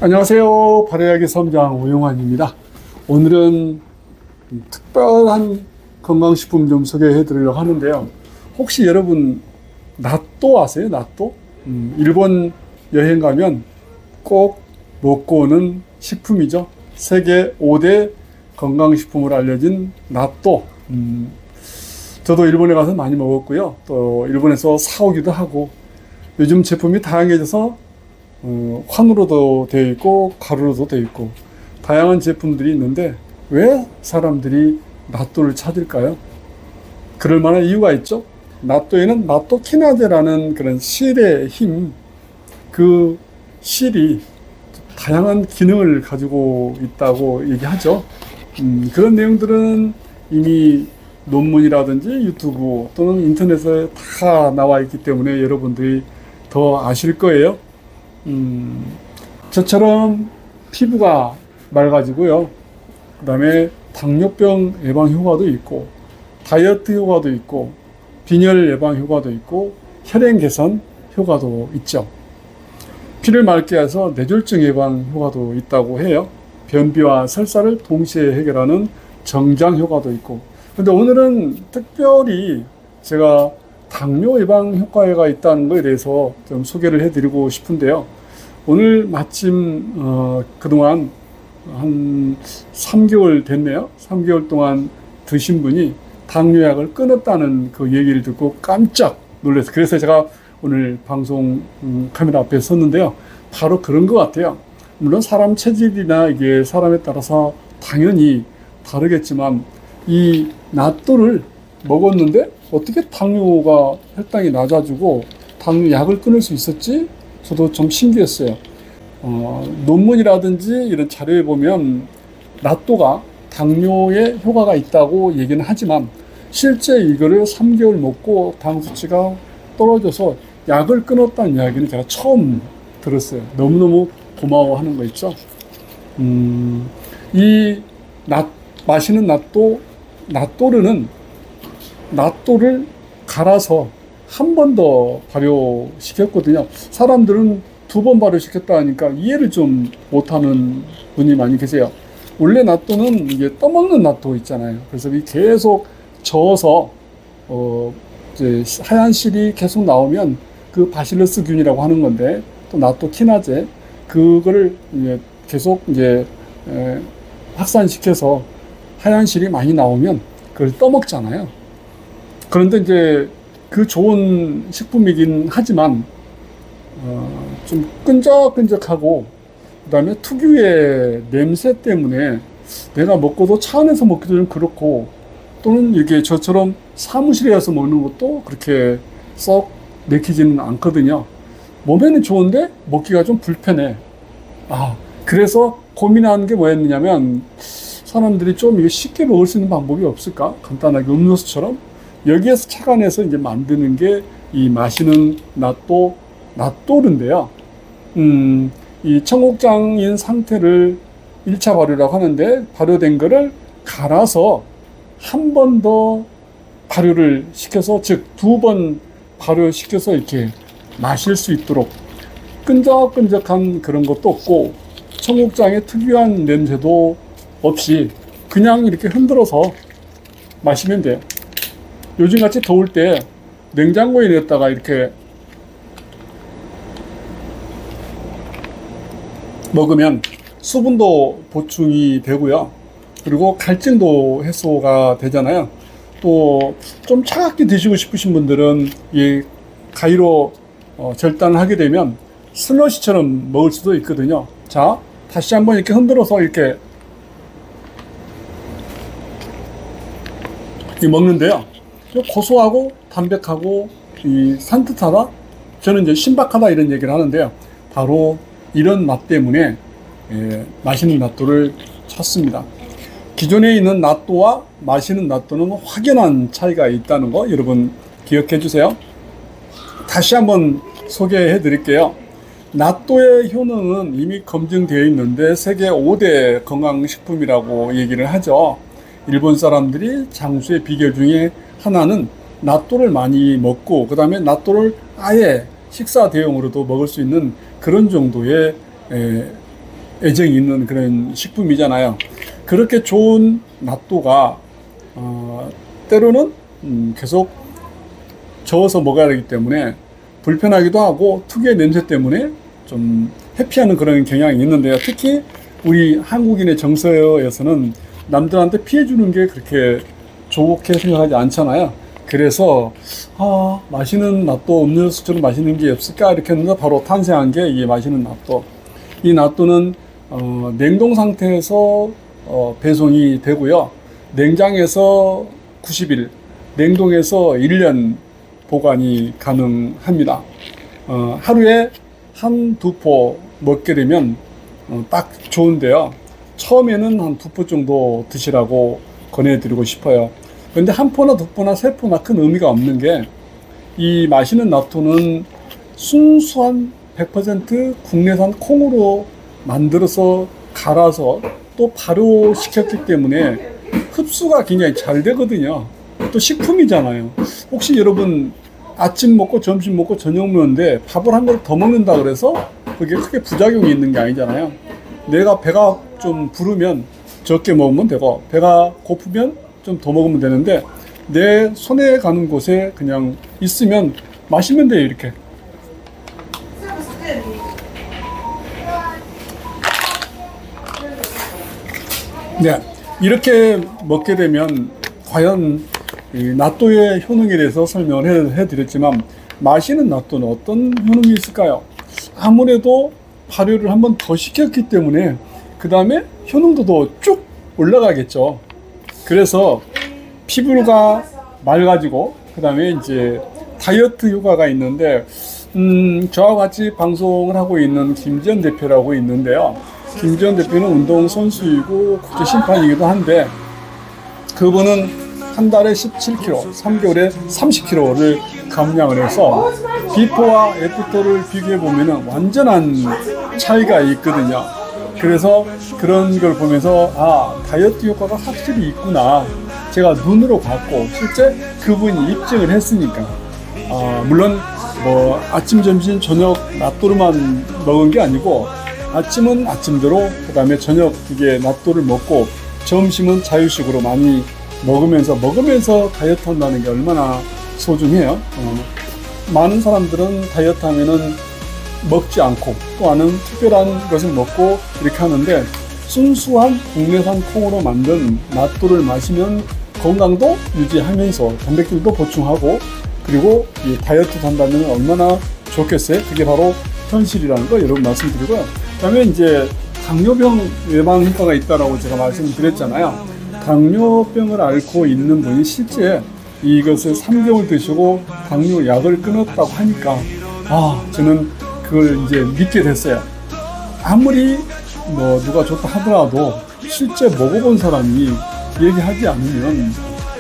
안녕하세요. 발효약의 섬장 오용환입니다. 오늘은 특별한 건강식품 좀 소개해 드리려고 하는데요. 혹시 여러분 나또 아세요? 나또? 일본 여행 가면 꼭 먹고 오는 식품이죠. 세계 5대 건강식품으로 알려진 나또. 저도 일본에 가서 많이 먹었고요. 또 일본에서 사오기도 하고, 요즘 제품이 다양해져서 환으로도 되어 있고 가루로도 되어 있고 다양한 제품들이 있는데, 왜 사람들이 나또를 찾을까요? 그럴 만한 이유가 있죠. 나또에는 나또키나제라는 그런 실의 힘, 그 실이 다양한 기능을 가지고 있다고 얘기하죠. 그런 내용들은 이미 논문이라든지 유튜브 또는 인터넷에 다 나와 있기 때문에 여러분들이 더 아실 거예요. 저처럼 피부가 맑아지고요. 그 다음에 당뇨병 예방 효과도 있고, 다이어트 효과도 있고, 빈혈 예방 효과도 있고, 혈행 개선 효과도 있죠. 피를 맑게 해서 뇌졸중 예방 효과도 있다고 해요. 변비와 설사를 동시에 해결하는 정장 효과도 있고. 근데 오늘은 특별히 제가 당뇨 예방 효과가 있다는 것에 대해서 좀 소개를 해드리고 싶은데요. 오늘 마침 그동안 한 3개월 됐네요. 3개월 동안 드신 분이 당뇨약을 끊었다는 그 얘기를 듣고 깜짝 놀랐어요. 그래서 제가 오늘 방송 카메라 앞에 섰는데요. 바로 그런 것 같아요. 물론 사람 체질이나 이게 사람에 따라서 당연히 다르겠지만, 이 나또를 먹었는데 어떻게 당뇨가 혈당이 낮아지고 당뇨약을 끊을 수 있었지? 저도 좀 신기했어요. 논문이라든지 이런 자료에 보면 나또가 당뇨에 효과가 있다고 얘기는 하지만, 실제 이거를 3개월 먹고 당 수치가 떨어져서 약을 끊었다는 이야기는 제가 처음 들었어요. 너무너무 고마워하는 거 있죠. 마시는 나또르는 나또를 갈아서 한 번 더 발효시켰거든요. 사람들은 2번 발효시켰다 하니까 이해를 좀 못하는 분이 많이 계세요. 원래 나또는 이게 떠먹는 나또 있잖아요. 그래서 계속 저어서 이제 하얀 실이 계속 나오면 그 바실러스균이라고 하는 건데, 또 나또키나제, 그거를 이제 계속 이제 확산시켜서 하얀 실이 많이 나오면 그걸 떠먹잖아요. 그런데 이제 그 좋은 식품이긴 하지만 좀 끈적끈적하고, 그 다음에 특유의 냄새 때문에 내가 먹고도 차 안에서 먹기도 좀 그렇고, 또는 이렇게 저처럼 사무실에 와서 먹는 것도 그렇게 썩 내키지는 않거든요. 몸에는 좋은데 먹기가 좀 불편해. 그래서 고민하는 게 뭐였느냐면, 사람들이 좀 이거 쉽게 먹을 수 있는 방법이 없을까? 간단하게 음료수처럼. 여기에서 착안해서 이제 만드는 게 이 마시는 나또르인데요. 이 청국장인 상태를 1차 발효라고 하는데, 발효된 거를 갈아서 한 번 더 발효를 시켜서, 즉 2번 발효시켜서 이렇게 마실 수 있도록, 끈적끈적한 그런 것도 없고 청국장의 특유한 냄새도 없이 그냥 이렇게 흔들어서 마시면 돼요. 요즘같이 더울 때 냉장고에 넣었다가 이렇게 먹으면 수분도 보충이 되고요. 그리고 갈증도 해소가 되잖아요. 또 좀 차갑게 드시고 싶으신 분들은 이 가위로 절단을 하게 되면 슬러시처럼 먹을 수도 있거든요. 자, 다시 한번 이렇게 흔들어서 이렇게 먹는데요. 고소하고 담백하고 이 산뜻하다? 저는 이제 신박하다 이런 얘기를 하는데요. 바로 이런 맛 때문에 맛있는 나또를 찾습니다. 기존에 있는 나또와 마시는 나또는 확연한 차이가 있다는 거 여러분 기억해 주세요. 다시 한번 소개해 드릴게요. 나또의 효능은 이미 검증되어 있는데 세계 5대 건강식품이라고 얘기를 하죠. 일본 사람들이 장수의 비결 중에 하나는 나또를 많이 먹고, 그 다음에 나또를 아예 식사 대용으로도 먹을 수 있는 그런 정도의 애정이 있는 그런 식품이잖아요. 그렇게 좋은 낫또가 때로는 계속 저어서 먹어야 되기 때문에 불편하기도 하고 특유의 냄새 때문에 좀 회피하는 그런 경향이 있는데요. 특히 우리 한국인의 정서에서는 남들한테 피해주는 게 그렇게 좋게 생각하지 않잖아요. 그래서 맛있는 낫또, 음료수처럼 맛있는 게 없을까 이렇게 했는데 바로 탄생한 게 이 맛있는 낫또. 이 낫또는 냉동 상태에서 배송이 되고요. 냉장에서 90일, 냉동에서 1년 보관이 가능합니다. 하루에 한 두 포 먹게 되면 딱 좋은데요. 처음에는 한 두 포 정도 드시라고 권해드리고 싶어요. 그런데 한 포나 두 포나 세 포나 큰 의미가 없는 게 이 맛있는 낫또는 순수한 100% 국내산 콩으로 만들어서 갈아서 또 발효시켰기 때문에 흡수가 굉장히 잘 되거든요. 또 식품이잖아요. 혹시 여러분 아침 먹고 점심 먹고 저녁 먹는데 밥을 한 그릇 더 먹는다 그래서 그게 크게 부작용이 있는 게 아니잖아요. 내가 배가 좀 부르면 적게 먹으면 되고 배가 고프면 좀 더 먹으면 되는데 내 손에 가는 곳에 그냥 있으면 마시면 돼요. 이렇게. 네, 이렇게 먹게 되면 과연 이 낫또의 효능에 대해서 설명을 해드렸지만 마시는 낫또는 어떤 효능이 있을까요? 아무래도 발효를 한번 더 시켰기 때문에 그 다음에 효능도 더 쭉 올라가겠죠. 그래서 피부가 맑아지고 그 다음에 이제 다이어트 효과가 있는데 저와 같이 방송을 하고 있는 김지현 대표라고 있는데요. 김지현 대표는 운동선수이고 국제심판이기도 한데 그분은 한 달에 17kg, 3개월에 30kg를 감량을 해서 비포와 애프터를 비교해 보면 완전한 차이가 있거든요. 그래서 그런 걸 보면서 다이어트 효과가 확실히 있구나. 제가 눈으로 봤고 실제 그분이 입증을 했으니까 물론 뭐 아침, 점심, 저녁 낫또로만 먹은 게 아니고 아침은 아침대로 그 다음에 저녁 이게 낫또를 먹고 점심은 자유식으로 많이 먹으면서 다이어트 한다는 게 얼마나 소중해요. 많은 사람들은 다이어트 하면은 먹지 않고 또 하는 특별한 것을 먹고 이렇게 하는데 순수한 국내산 콩으로 만든 낫또를 마시면 건강도 유지하면서 단백질도 보충하고 그리고 이 다이어트 한다면 얼마나 좋겠어요. 그게 바로 현실이라는 거 여러분 말씀드리고요. 그 다음에 이제 당뇨병 예방 효과가 있다라고 제가 말씀드렸잖아요. 당뇨병을 앓고 있는 분이 실제 이것을 3개월 드시고 당뇨 약을 끊었다고 하니까 저는 그걸 이제 믿게 됐어요. 아무리 뭐 누가 좋다 하더라도 실제 먹어본 사람이 얘기하지 않으면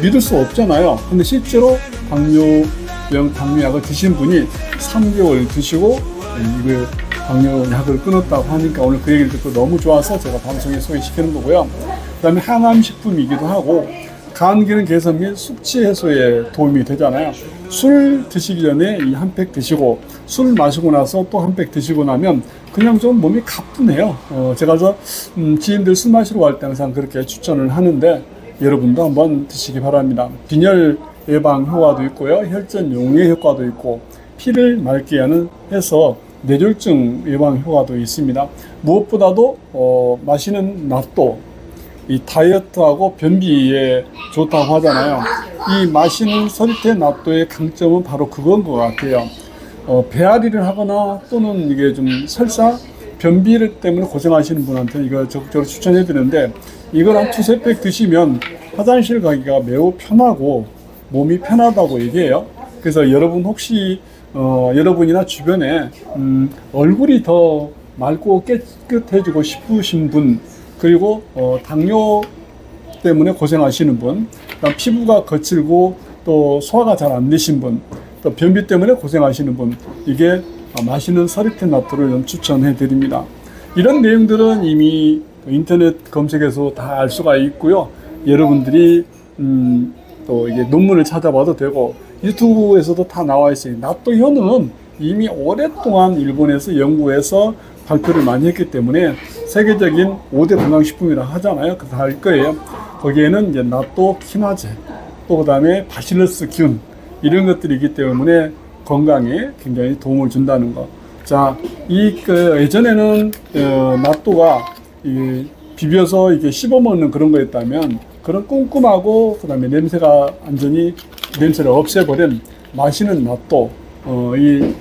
믿을 수 없잖아요. 근데 실제로 당뇨약을 드신 분이 3개월 드시고 이걸 당뇨약을 끊었다고 하니까 오늘 그 얘기를 듣고 너무 좋아서 제가 방송에 소개시키는 거고요. 그 다음에 항암식품이기도 하고 간 기능 개선 및 숙취 해소에 도움이 되잖아요. 술 드시기 전에 이 한 팩 드시고 술 마시고 나서 또 한 팩 드시고 나면 그냥 좀 몸이 가뿐해요. 제가 지인들 술 마시러 갈 때 항상 그렇게 추천을 하는데 여러분도 한번 드시기 바랍니다. 빈혈 예방 효과도 있고요. 혈전 용해 효과도 있고 피를 맑게 하는 해서 뇌졸중 예방 효과도 있습니다. 무엇보다도 마시는 낫또 이 다이어트하고 변비에 좋다고 하잖아요. 이 마시는 서리태 낫또의 강점은 바로 그건 것 같아요. 배앓이를 하거나 또는 이게 좀 설사 변비 때문에 고생하시는 분한테 이거 적극적으로 추천해 드리는데 이걸 한 두세 팩 드시면 화장실 가기가 매우 편하고 몸이 편하다고 얘기해요. 그래서 여러분 혹시 여러분이나 주변에 얼굴이 더 맑고 깨끗해지고 싶으신 분 그리고 당뇨 때문에 고생하시는 분, 피부가 거칠고 또 소화가 잘 안 되신 분, 또 변비 때문에 고생하시는 분, 이게 마시는 서리태 낫또를 좀 추천해 드립니다. 이런 내용들은 이미 인터넷 검색에서 다 알 수가 있고요. 여러분들이 또 이게 논문을 찾아봐도 되고 유튜브에서도 다 나와 있어요. 낫또 효능은 이미 오랫동안 일본에서 연구해서 발표를 많이 했기 때문에 세계적인 5대 건강식품이라 하잖아요. 그래서 할 거예요. 거기에는 이제 나또, 키나제, 또 그 다음에 바실러스 균, 이런 것들이 있기 때문에 건강에 굉장히 도움을 준다는 거. 자, 예전에는, 나또가 비벼서 이게 씹어 먹는 그런 거였다면, 그런 꼼꼼하고, 그 다음에 냄새가 완전히 냄새를 없애버린 맛있는 나또, 이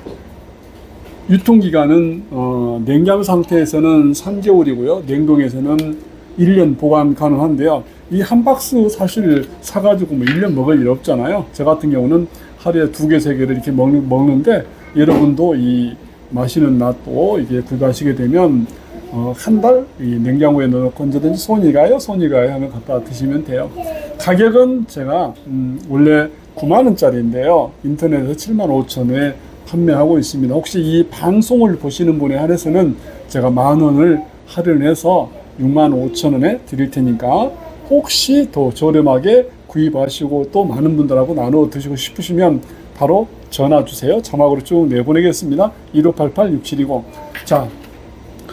유통기간은 냉장 상태에서는 3개월이고요. 냉동에서는 1년 보관 가능한데요. 이 한 박스 사실 사가지고 뭐 1년 먹을 일 없잖아요. 저 같은 경우는 하루에 2개, 3개를 이렇게 먹는데, 여러분도 이 맛있는 나또 이게 구입하시게 되면 한 달 이 냉장고에 넣어놓고 언제든지 손이 가요 하면 갖다 드시면 돼요. 가격은 제가 원래 90,000원짜리인데요. 인터넷에서 75,000원에 판매하고 있습니다. 혹시 이 방송을 보시는 분에 한해서는 제가 10,000원을 할인해서 65,000원에 드릴 테니까 혹시 더 저렴하게 구입하시고 또 많은 분들하고 나눠 드시고 싶으시면 바로 전화 주세요. 자막으로 쭉 내보내겠습니다. 1588-6720. 자,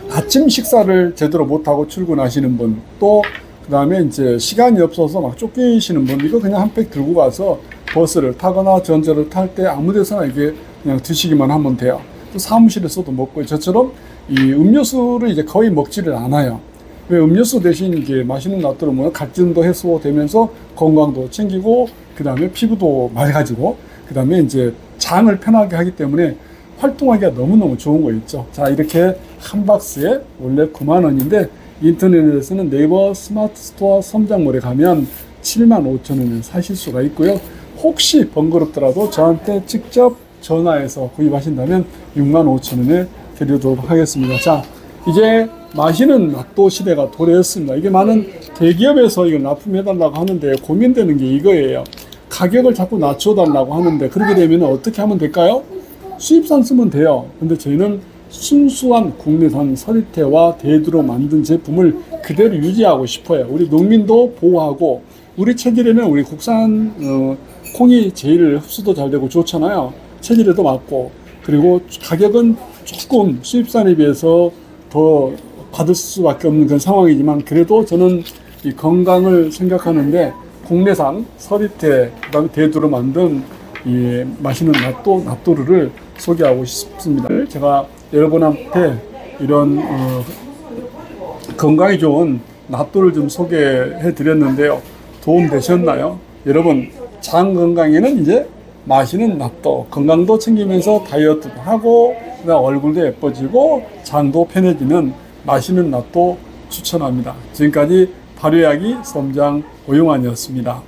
아침 식사를 제대로 못하고 출근하시는 분, 또 그 다음에 이제 시간이 없어서 막 쫓기시는 분, 이거 그냥 한 팩 들고 가서 버스를 타거나 전철을 탈 때 아무 데서나 이게 그냥 드시기만 하면 돼요. 또 사무실에서도 먹고요. 저처럼 이 음료수를 이제 거의 먹지를 않아요. 왜? 음료수 대신 이게 맛있는 나또를 먹으면 갈증도 해소되면서 건강도 챙기고, 그 다음에 피부도 맑아지고, 그 다음에 이제 장을 편하게 하기 때문에 활동하기가 너무너무 좋은 거 있죠. 자, 이렇게 한 박스에 원래 90,000원인데 인터넷에서는 네이버 스마트 스토어 섬장몰에 가면 75,000원에 사실 수가 있고요. 혹시 번거롭더라도 저한테 직접 전화해서 구입하신다면 65,000원에 드리도록 하겠습니다. 자, 이제 마시는 나또 시대가 도래했습니다. 이게 많은 대기업에서 이걸 납품해달라고 하는데 고민되는 게 이거예요. 가격을 자꾸 낮춰달라고 하는데 그렇게 되면 어떻게 하면 될까요? 수입산 쓰면 돼요. 근데 저희는 순수한 국내산 서리태와 대두로 만든 제품을 그대로 유지하고 싶어요. 우리 농민도 보호하고, 우리 체질에는 우리 국산 콩이 제일 흡수도 잘 되고 좋잖아요. 체질에도 맞고, 그리고 가격은 조금 수입산에 비해서 더 받을 수밖에 없는 그런 상황이지만, 그래도 저는 이 건강을 생각하는데 국내산 서리태, 그다음에 대두로 만든 이 맛있는 나또루를 소개하고 싶습니다. 제가 여러분한테 이런 건강에 좋은 나또를 좀 소개해 드렸는데요. 도움 되셨나요? 여러분, 장 건강에는 이제 맛있는 나또, 건강도 챙기면서 다이어트도 하고, 그다음 얼굴도 예뻐지고 장도 편해지는 맛있는 나또 추천합니다. 지금까지 발효약이 솜장 오용환이었습니다.